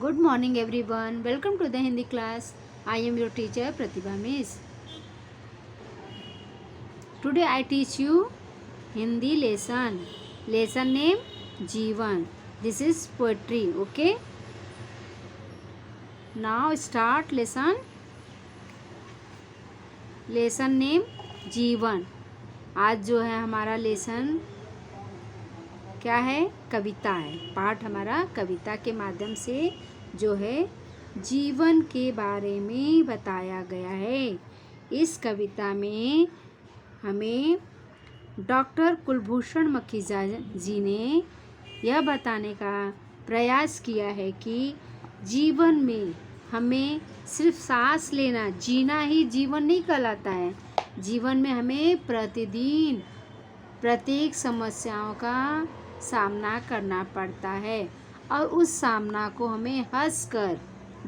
Good morning everyone. Welcome to the Hindi class. I am your teacher Pratibha Miss. Today I teach you Hindi lesson. Lesson name Jeevan. This is poetry. Okay. Now start lesson. Lesson name जीवन. आज जो है हमारा lesson क्या है? कविता है. पाठ हमारा कविता के माध्यम से जो है जीवन के बारे में बताया गया है. इस कविता में हमें डॉक्टर कुलभूषण मखीजा जी ने यह बताने का प्रयास किया है कि जीवन में हमें सिर्फ सांस लेना, जीना ही जीवन नहीं कहलाता है. जीवन में हमें प्रतिदिन प्रत्येक समस्याओं का सामना करना पड़ता है और उस सामना को हमें हंसकर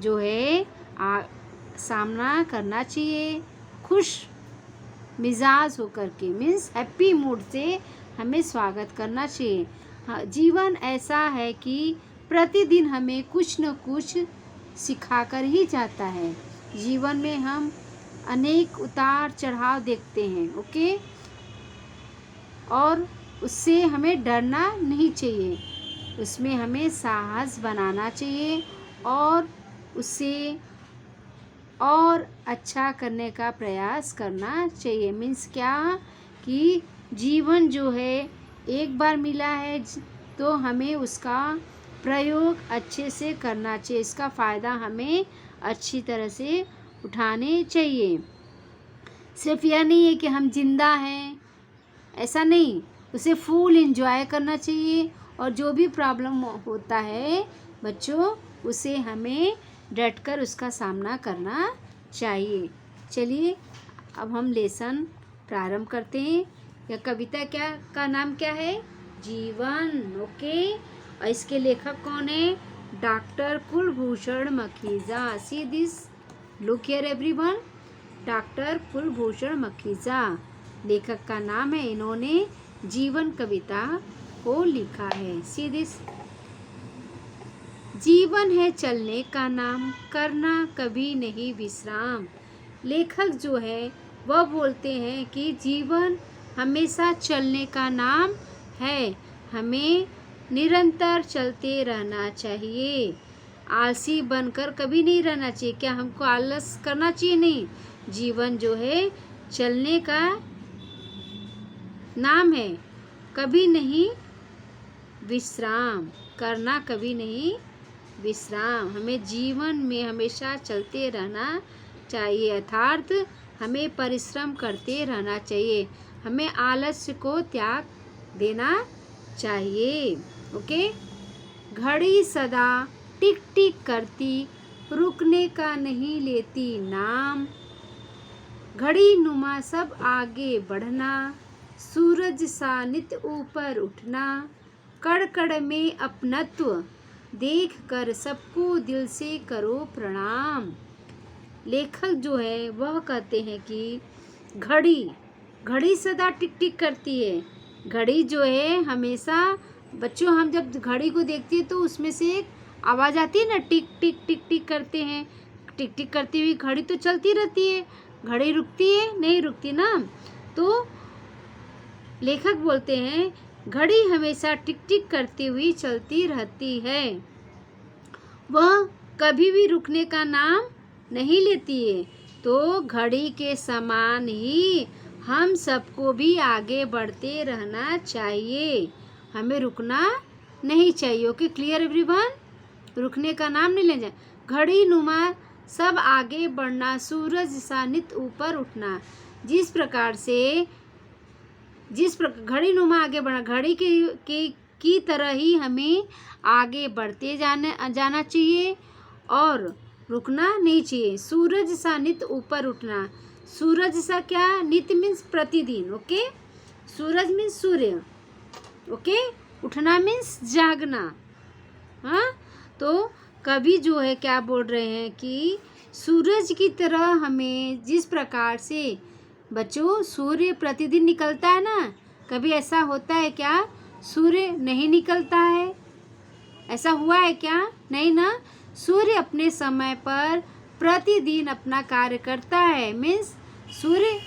जो है सामना करना चाहिए. खुश मिजाज होकर के मीन्स हैप्पी मूड से हमें स्वागत करना चाहिए. जीवन ऐसा है कि प्रतिदिन हमें कुछ न कुछ सिखाकर ही जाता है. जीवन में हम अनेक उतार चढ़ाव देखते हैं. ओके. और उससे हमें डरना नहीं चाहिए. उसमें हमें साहस बनाना चाहिए और उससे और अच्छा करने का प्रयास करना चाहिए. मीन्स क्या कि जीवन जो है एक बार मिला है तो हमें उसका प्रयोग अच्छे से करना चाहिए. इसका फ़ायदा हमें अच्छी तरह से उठाने चाहिए. सिर्फ यह नहीं है कि हम जिंदा हैं, ऐसा नहीं. उसे फुल एंजॉय करना चाहिए और जो भी प्रॉब्लम होता है बच्चों उसे हमें डटकर उसका सामना करना चाहिए. चलिए अब हम लेसन प्रारंभ करते हैं. यह कविता का नाम क्या है? जीवन. ओके. और इसके लेखक कौन है? Doctor Kulbhushan Makhija. See this, look here everyone. Doctor Kulbhushan Makhija लेखक का नाम है. इन्होंने जीवन कविता को लिखा है. See this. जीवन है चलने का नाम, करना कभी नहीं विश्राम. लेखक जो है वह बोलते हैं कि जीवन हमेशा चलने का नाम है. हमें निरंतर चलते रहना चाहिए. आलसी बनकर कभी नहीं रहना चाहिए. क्या हमको आलस करना चाहिए? नहीं. जीवन जो है चलने का नाम है, कभी नहीं विश्राम करना, कभी नहीं विश्राम. हमें जीवन में हमेशा चलते रहना चाहिए. अर्थात हमें परिश्रम करते रहना चाहिए. हमें आलस्य को त्याग देना चाहिए. ओके. घड़ी सदा टिक टिक करती, रुकने का नहीं लेती नाम. घड़ी नुमा सब आगे बढ़ना, सूरज सा नित ऊपर उठना. कड़ कड़ में अपनत्व देख कर सबको दिल से करो प्रणाम. लेखक जो है वह कहते हैं कि घड़ी सदा टिक टिक करती है. घड़ी जो है हमेशा बच्चों, हम जब घड़ी को देखती है तो उसमें से एक आवाज़ आती है ना, टिक टिक टिक टिक करते हैं. टिक टिक करती हुई घड़ी तो चलती रहती है. घड़ी रुकती है? नहीं रुकती ना. तो लेखक बोलते हैं घड़ी हमेशा टिक टिक करती हुई चलती रहती है. वह कभी भी रुकने का नाम नहीं लेती है. तो घड़ी के समान ही हम सबको भी आगे बढ़ते रहना चाहिए. हमें रुकना नहीं चाहिए. ओके. Clear everyone. रुकने का नाम नहीं लेना. घड़ी नुमा सब आगे बढ़ना, सूरज सा नित ऊपर उठना. जिस प्रकार घड़ी नुमा आगे बढ़ना, घड़ी की तरह ही हमें आगे बढ़ते जाना चाहिए और रुकना नहीं चाहिए. सूरज सा नित ऊपर उठना. सूरज सा क्या? नित मीन्स प्रतिदिन. ओके. सूरज मीन्स सूर्य. ओके. उठना मीन्स जागना. हाँ. तो कभी जो है क्या बोल रहे हैं कि सूरज की तरह हमें जिस प्रकार से बच्चों सूर्य प्रतिदिन निकलता है ना, कभी ऐसा होता है क्या सूर्य नहीं निकलता है? ऐसा हुआ है क्या? नहीं ना. सूर्य अपने समय पर प्रतिदिन अपना कार्य करता है। मीन्स सूर्य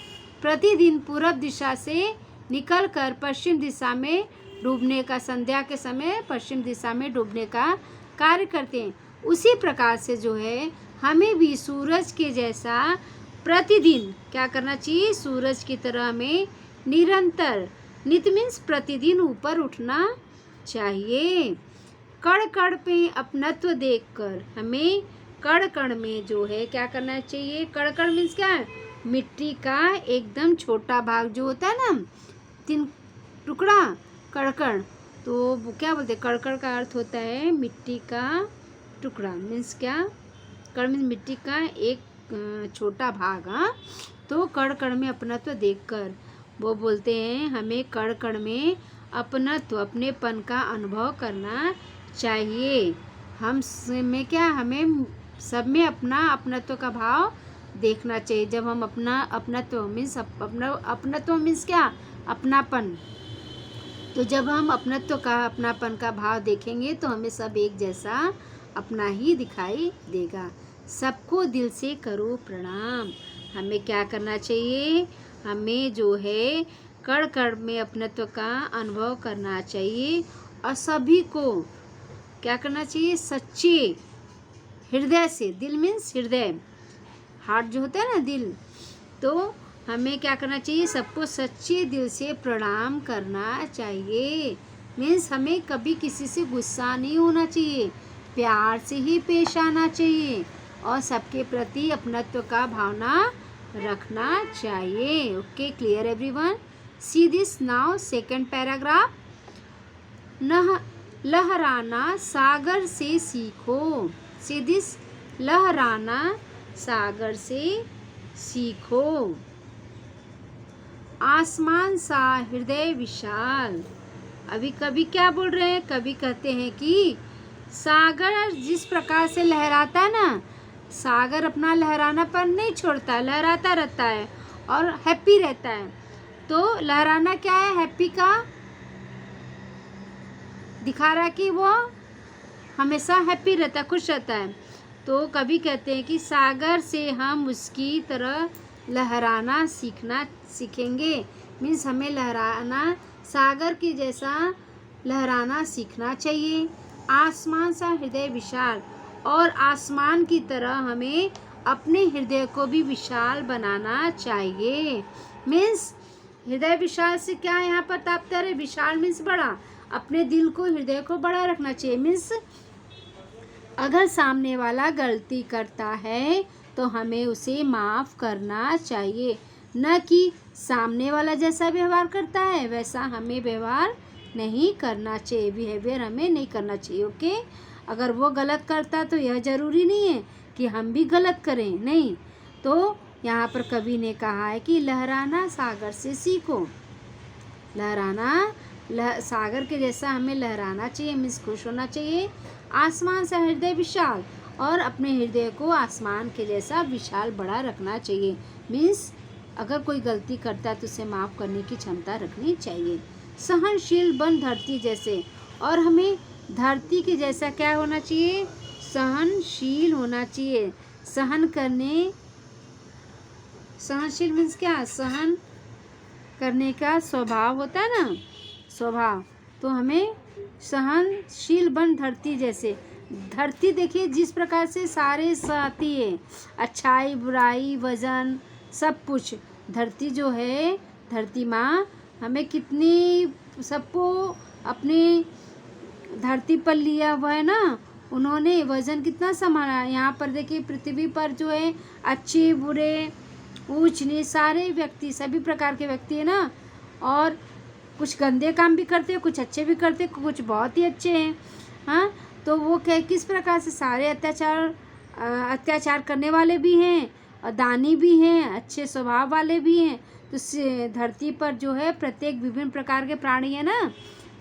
प्रतिदिन पूर्व दिशा से निकलकर पश्चिम दिशा में डूबने का, संध्या के समय पश्चिम दिशा में डूबने का कार्य करते हैं। उसी प्रकार से जो है हमें भी सूरज के जैसा प्रतिदिन क्या करना चाहिए, सूरज की तरह हमें निरंतर, नित्य मीन्स प्रतिदिन ऊपर उठना चाहिए। कण कण पे अपनत्व देखकर हमें कण कण में जो है क्या करना चाहिए, कण कण मीन्स क्या है, मिट्टी का एकदम छोटा भाग जो होता है ना, 3 टुकड़ा कण कण, तो वो क्या बोलते हैं, कण कण का अर्थ होता है मिट्टी का टुकड़ा। मीन्स क्या, कण मीन्स मिट्टी का एक छोटा भाग। हाँ, तो कण कण में अपनत्व देखकर वो बोलते हैं हमें कण कण में अपनत्व, अपनेपन का अनुभव करना चाहिए। हम में क्या, हमें सब में अपना अपनत्व का भाव देखना चाहिए। जब हम अपना अपनत्व मीन्स अपनत्व मीन्स क्या, अपनापन, तो जब हम अपनत्व का, अपनापन का भाव देखेंगे तो हमें सब एक जैसा अपना ही दिखाई देगा। सबको दिल से करो प्रणाम। हमें क्या करना चाहिए, हमें जो है कण कण में अपनत्व का अनुभव करना चाहिए और सभी को क्या करना चाहिए, सच्चे हृदय से, दिल मीन्स हृदय, हार्ट जो होता है ना दिल, तो हमें क्या करना चाहिए, सबको सच्चे दिल से प्रणाम करना चाहिए। मीन्स हमें कभी किसी से गुस्सा नहीं होना चाहिए, प्यार से ही पेश आना चाहिए और सबके प्रति अपनत्व का भावना रखना चाहिए। Okay, clear everyone? See this now, second paragraph. लहराना सागर से सीखो। सी दिस, लहराना सागर से सीखो। आसमान सा हृदय विशाल। अभी कभी क्या बोल रहे हैं, कभी कहते हैं कि सागर जिस प्रकार से लहराता है ना, सागर अपना लहरानापन नहीं छोड़ता, लहराता रहता है और हैप्पी रहता है। तो लहराना क्या है, हैप्पी का दिखा रहा है कि वो हमेशा हैप्पी रहता है, खुश रहता है। तो कभी कहते हैं कि सागर से हम उसकी तरह लहराना सीखेंगे। मीन्स हमें लहराना, सागर के जैसा लहराना सीखना चाहिए। आसमान सा हृदय विशाल, और आसमान की तरह हमें अपने हृदय को भी विशाल बनाना चाहिए। मीन्स हृदय विशाल से क्या है यहाँ पर तात्पर्य, विशाल मीन्स बड़ा, अपने दिल को, हृदय को बड़ा रखना चाहिए। मीन्स अगर सामने वाला गलती करता है तो हमें उसे माफ़ करना चाहिए, न कि सामने वाला जैसा व्यवहार करता है वैसा हमें व्यवहार नहीं करना चाहिए, बिहेवियर हमें नहीं करना चाहिए। ओके, अगर वो गलत करता तो यह ज़रूरी नहीं है कि हम भी गलत करें, नहीं। तो यहाँ पर कवि ने कहा है कि लहराना सागर से सीखो। लहराना, सागर के जैसा हमें लहराना चाहिए, मीन्स खुश होना चाहिए। आसमान सा हृदय विशाल, और अपने हृदय को आसमान के जैसा विशाल बड़ा रखना चाहिए। मीन्स अगर कोई गलती करता है तो उसे माफ़ करने की क्षमता रखनी चाहिए। सहनशील बन धरती जैसे, और हमें धरती के जैसा क्या होना चाहिए, सहनशील होना चाहिए। सहन करने, सहनशील मीन्स क्या, सहन करने का स्वभाव होता है ना, स्वभाव। तो हमें सहनशील बन धरती जैसे, धरती देखिए जिस प्रकार से सारे सहती है, अच्छाई बुराई वजन सब कुछ, धरती जो है, धरती माँ हमें कितनी, सबको अपने धरती पर लिया हुआ है ना, उन्होंने वजन कितना संभाला है। यहाँ पर देखिए पृथ्वी पर जो है अच्छे बुरे ऊंच नीच सारे व्यक्ति, सभी प्रकार के व्यक्ति है ना, और कुछ गंदे काम भी करते हैं, कुछ अच्छे भी करते हैं, कुछ बहुत ही अच्छे हैं। हाँ, तो वो क्या, किस प्रकार से सारे अत्याचार करने वाले भी हैं और दानी भी हैं, अच्छे स्वभाव वाले भी हैं। तो धरती पर जो है प्रत्येक विभिन्न प्रकार के प्राणी है ना,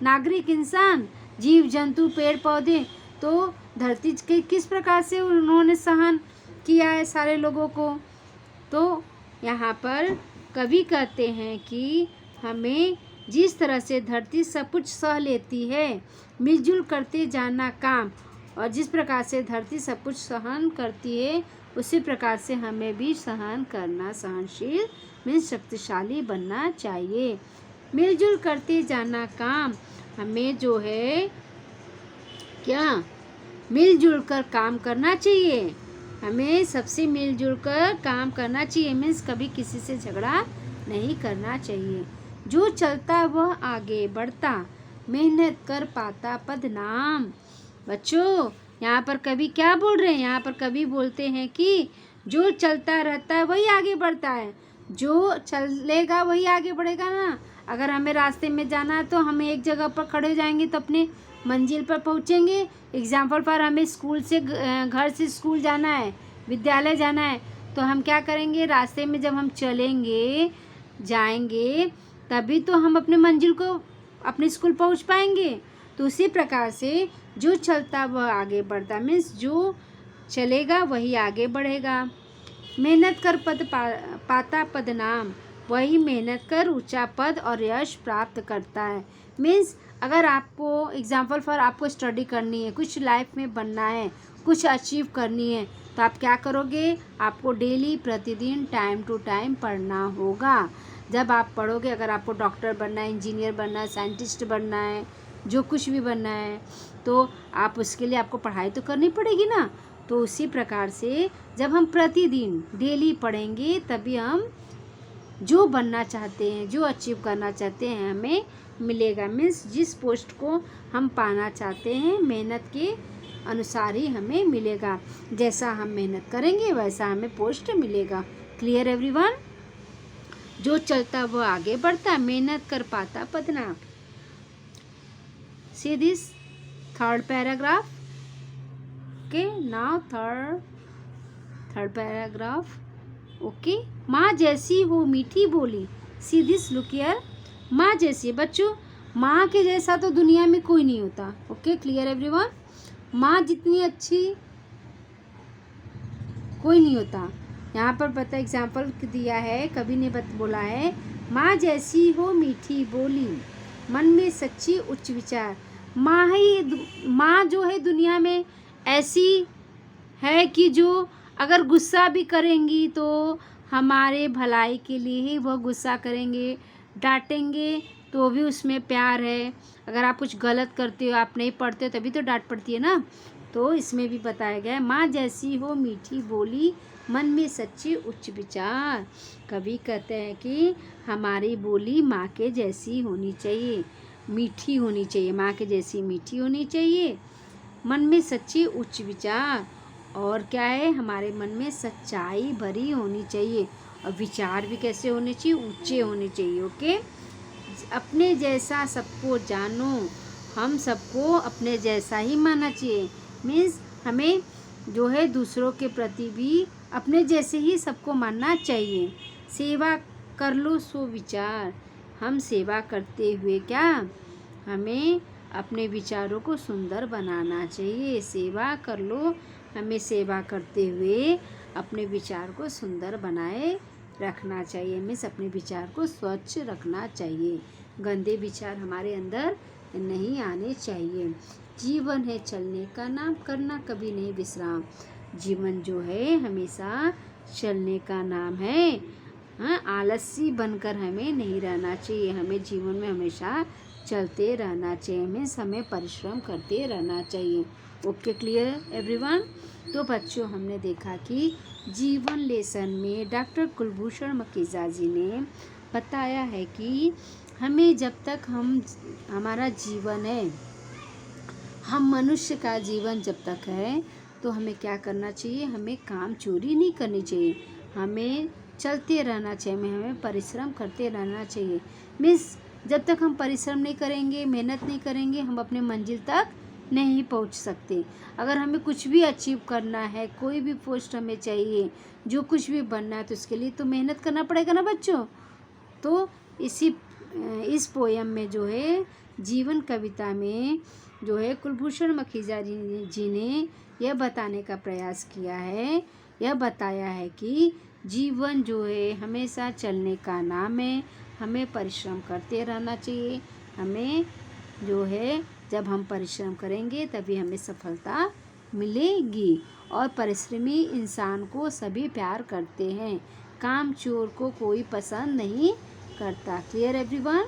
नागरिक, इंसान, जीव जंतु, पेड़ पौधे। तो धरती के किस प्रकार से उन्होंने सहन किया है सारे लोगों को। तो यहाँ पर कवि कहते हैं कि हमें जिस तरह से धरती सब कुछ सह लेती है, मिलजुल करते जाना काम, और जिस प्रकार से धरती सब कुछ सहन करती है उसी प्रकार से हमें भी सहन करना, सहनशील मीन्स शक्तिशाली बनना चाहिए। मिलजुल करते जाना काम, हमें जो है क्या मिलजुल कर काम करना चाहिए। हमें सबसे मिलजुल कर काम करना चाहिए मीन्स कभी किसी से झगड़ा नहीं करना चाहिए। जो चलता वह आगे बढ़ता, मेहनत कर पाता पद नाम। बच्चों यहाँ पर कवि क्या बोल रहे हैं, यहाँ पर कवि बोलते हैं कि जो चलता रहता है वही आगे बढ़ता है। जो चलेगा वही आगे बढ़ेगा ना। अगर हमें रास्ते में जाना है तो हम एक जगह पर खड़े हो जाएंगे तो अपने मंजिल पर पहुँचेंगे। एग्जाम्पल पर हमें स्कूल से घर से स्कूल जाना है, विद्यालय जाना है, तो हम क्या करेंगे, रास्ते में जब हम चलेंगे जाएंगे तभी तो हम अपने मंजिल को अपने स्कूल पहुंच पाएंगे। तो उसी प्रकार से जो चलता वह आगे बढ़ता मीन्स जो चलेगा वही आगे बढ़ेगा। मेहनत कर पद पाता पद नाम, वही मेहनत कर ऊंचा पद और यश प्राप्त करता है। मीन्स अगर आपको एग्जाम्पल फॉर आपको स्टडी करनी है, कुछ लाइफ में बनना है, कुछ अचीव करनी है, तो आप क्या करोगे, आपको डेली प्रतिदिन टाइम टू टाइम पढ़ना होगा। जब आप पढ़ोगे, अगर आपको डॉक्टर बनना है, इंजीनियर बनना है, साइंटिस्ट बनना है, जो कुछ भी बनना है, तो आप उसके लिए आपको पढ़ाई तो करनी पड़ेगी ना। तो उसी प्रकार से जब हम प्रतिदिन डेली पढ़ेंगे तभी हम जो बनना चाहते हैं, जो अचीव करना चाहते हैं हमें मिलेगा। मीन्स जिस पोस्ट को हम पाना चाहते हैं मेहनत के अनुसार ही हमें मिलेगा। जैसा हम मेहनत करेंगे वैसा हमें पोस्ट मिलेगा। Clear everyone? जो चलता वह आगे बढ़ता, मेहनत कर पाता पद नाम। See this third paragraph. Okay, now third paragraph. Okay, माँ जैसी हो मीठी बोली। See this, look here. माँ जैसी, बच्चों माँ के जैसा तो दुनिया में कोई नहीं होता। Okay, clear everyone? माँ जितनी अच्छी कोई नहीं होता। यहाँ पर पता एग्जाम्पल दिया है, कवि ने बोला है, माँ जैसी हो मीठी बोली, मन में सच्ची उच्च विचार। माँ जो है दुनिया में ऐसी है कि जो अगर गुस्सा भी करेंगी तो हमारे भलाई के लिए ही वह गुस्सा करेंगे, डांटेंगे तो भी उसमें प्यार है। अगर आप कुछ गलत करते हो, आप नहीं पढ़ते हो, तभी तो डांट पड़ती है ना। तो इसमें भी बताया गया है, माँ जैसी हो मीठी बोली, मन में सच्ची उच्च विचार। कवि कहते हैं कि हमारी बोली माँ के जैसी होनी चाहिए, मीठी होनी चाहिए, माँ के जैसी मीठी होनी चाहिए, मन में सच्ची उच्च विचार। और क्या है, हमारे मन में सच्चाई भरी होनी चाहिए। और विचार भी कैसे होने चाहिए, ऊंचे होने चाहिए। ओके, अपने जैसा सबको जानो, हम सबको अपने जैसा ही मानना चाहिए। मीन्स हमें जो है दूसरों के प्रति भी अपने जैसे ही सबको मानना चाहिए। सेवा कर लो सो विचार, हम सेवा करते हुए क्या, हमें अपने विचारों को सुंदर बनाना चाहिए। सेवा कर लो, हमें सेवा करते हुए अपने विचार को सुंदर बनाए रखना चाहिए। मीन्स अपने विचार को स्वच्छ रखना चाहिए, गंदे विचार हमारे अंदर नहीं आने चाहिए। जीवन है चलने का नाम, करना कभी नहीं विश्राम। जीवन जो है हमेशा चलने का नाम है। हाँ, आलसी बनकर हमें नहीं रहना चाहिए, हमें जीवन में हमेशा चलते रहना चाहिए। मीन्स हमें परिश्रम करते रहना चाहिए। Okay, clear everyone? तो बच्चों हमने देखा कि जीवन लेसन में डॉक्टर कुलभूषण मखीजा जी ने बताया है कि हमें जब तक हमारा जीवन है, हम मनुष्य का जीवन जब तक है, तो हमें क्या करना चाहिए, हमें काम चोरी नहीं करनी चाहिए, हमें चलते रहना चाहिए, हमें परिश्रम करते रहना चाहिए। मीन्स जब तक हम परिश्रम नहीं करेंगे, मेहनत नहीं करेंगे, हम अपने मंजिल तक नहीं पहुंच सकते। अगर हमें कुछ भी अचीव करना है, कोई भी पोस्ट हमें चाहिए, जो कुछ भी बनना है, तो उसके लिए तो मेहनत करना पड़ेगा ना बच्चों। तो इस पोयम में जो है, जीवन कविता में जो है कुलभूषण मखीजा जी ने यह बताने का प्रयास किया है, यह बताया है कि जीवन जो है हमेशा चलने का नाम है, हमें परिश्रम करते रहना चाहिए। हमें जो है जब हम परिश्रम करेंगे तभी हमें सफलता मिलेगी। और परिश्रमी इंसान को सभी प्यार करते हैं, कामचोर को कोई पसंद नहीं करता। Clear everyone?